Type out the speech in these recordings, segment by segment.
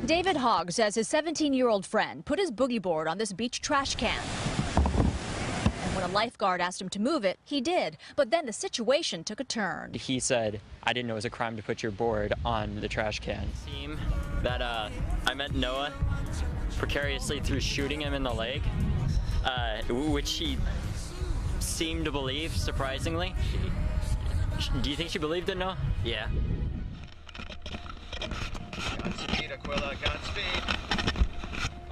David Hogg says his 17-year-old friend put his boogie board on this beach trash can. And when a lifeguard asked him to move it, he did. But then the situation took a turn. He said, "I didn't know it was a crime to put your board on the trash can." Seem that I met Noah precariously through shooting him in the leg, which he seemed to believe, surprisingly. Do you think she believed it, Noah? Yeah. Godspeed, Aquila, Godspeed.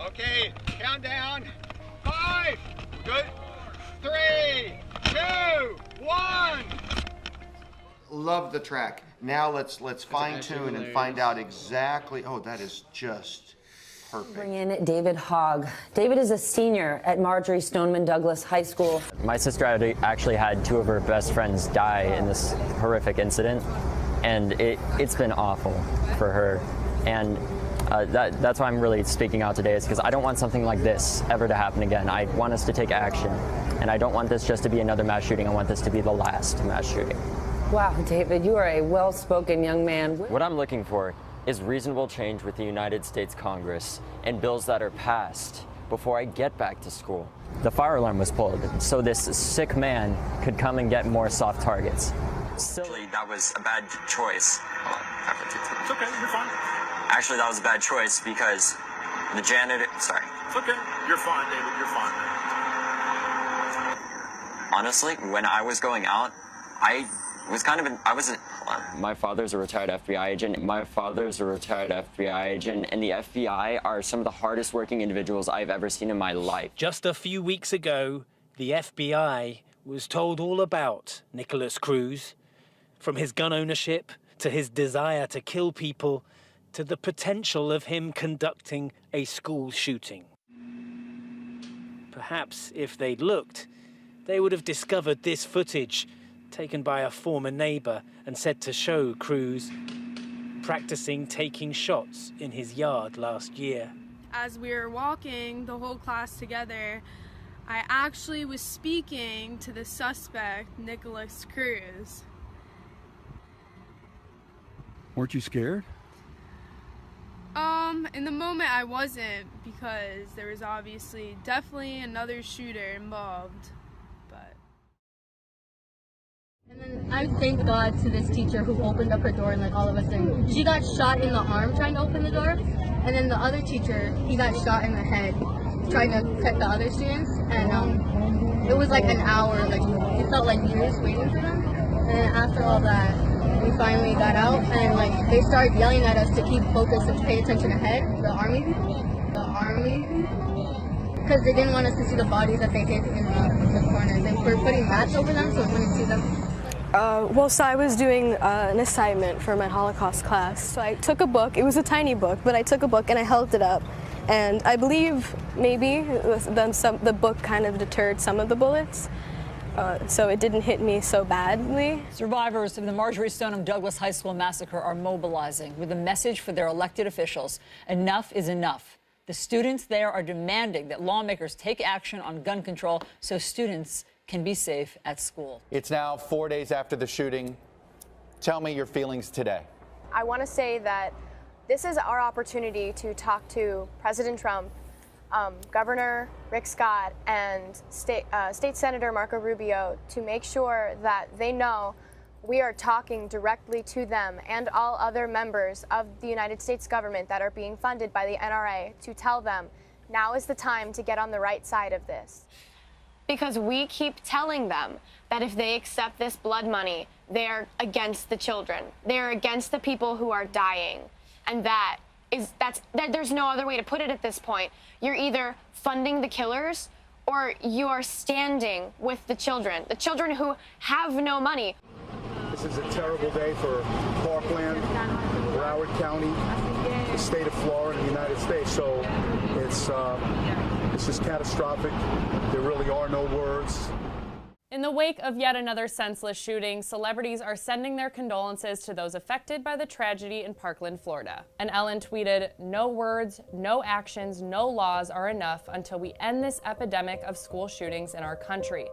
Okay, countdown. 5, good, 3, 2, 1. Love the track. Now let's fine tune and find out exactly. Oh, that is just perfect. Bring in David Hogg. David is a senior at Marjory Stoneman Douglas High School. My sister actually had 2 of her best friends die in this horrific incident, and it's been awful for her. And that's why I'm really speaking out today, is because I don't want something like this ever to happen again. I want us to take action, and I don't want this just to be another mass shooting. I want this to be the last mass shooting. Wow, David, you are a well-spoken young man. What I'm looking for is reasonable change with the United States Congress and bills that are passed before I get back to school. The fire alarm was pulled so this sick man could come and get more soft targets. Actually, that was a bad choice. It's okay, you're fine. Actually, that was a bad choice because the janitor, sorry. It's okay, you're fine, David, you're fine. Honestly, when I was going out, I wasn't. My father's a retired FBI agent. My father's a retired FBI agent, and the FBI are some of the hardest working individuals I've ever seen in my life. Just a few weeks ago, the FBI was told all about Nicholas Cruz, from his gun ownership to his desire to kill people to the potential of him conducting a school shooting. Perhaps if they'd looked, they would have discovered this footage taken by a former neighbor and said to show Cruz practicing taking shots in his yard last year. As we were walking the whole class together, I actually was speaking to the suspect, Nicholas Cruz. Weren't you scared? In the moment I wasn't, because there was obviously definitely another shooter involved. And then I thank God to this teacher who opened up her door and let all of us in. She got shot in the arm trying to open the door, and then the other teacher, he got shot in the head trying to protect the other students. And it was like an hour, like it felt like years waiting for them. And then after all that, we finally got out, and like they started yelling at us to keep focused and pay attention ahead. The army people, because they didn't want us to see the bodies that they hid in the corners. They were putting mats over them so we wouldn't see them. So I was doing an assignment for my Holocaust class. So I took a book. It was a tiny book, but I took a book and I held it up. And I believe maybe the book kind of deterred some of the bullets. So it didn't hit me so badly. Survivors of the Marjory Stoneman Douglas High School massacre are mobilizing with a message for their elected officials. Enough is enough. The students there are demanding that lawmakers take action on gun control so students can be safe at school. It's now 4 days after the shooting. Tell me your feelings today. I want to say that this is our opportunity to talk to President Trump, Governor Rick Scott, and State Senator Marco Rubio to make sure that they know we are talking directly to them and all other members of the United States government that are being funded by the NRA to tell them now is the time to get on the right side of this. Because we keep telling them that if they accept this blood money, they're against the children. They're against the people who are dying. And there's no other way to put it at this point. You're either funding the killers or you are standing with the children who have no money. This is a terrible day for Parkland, Broward County, the state of Florida, and the United States. So this is catastrophic. There really are no words. In the wake of yet another senseless shooting, celebrities are sending their condolences to those affected by the tragedy in Parkland, Florida. And Ellen tweeted, "No words, no actions, no laws are enough until we end this epidemic of school shootings in our country.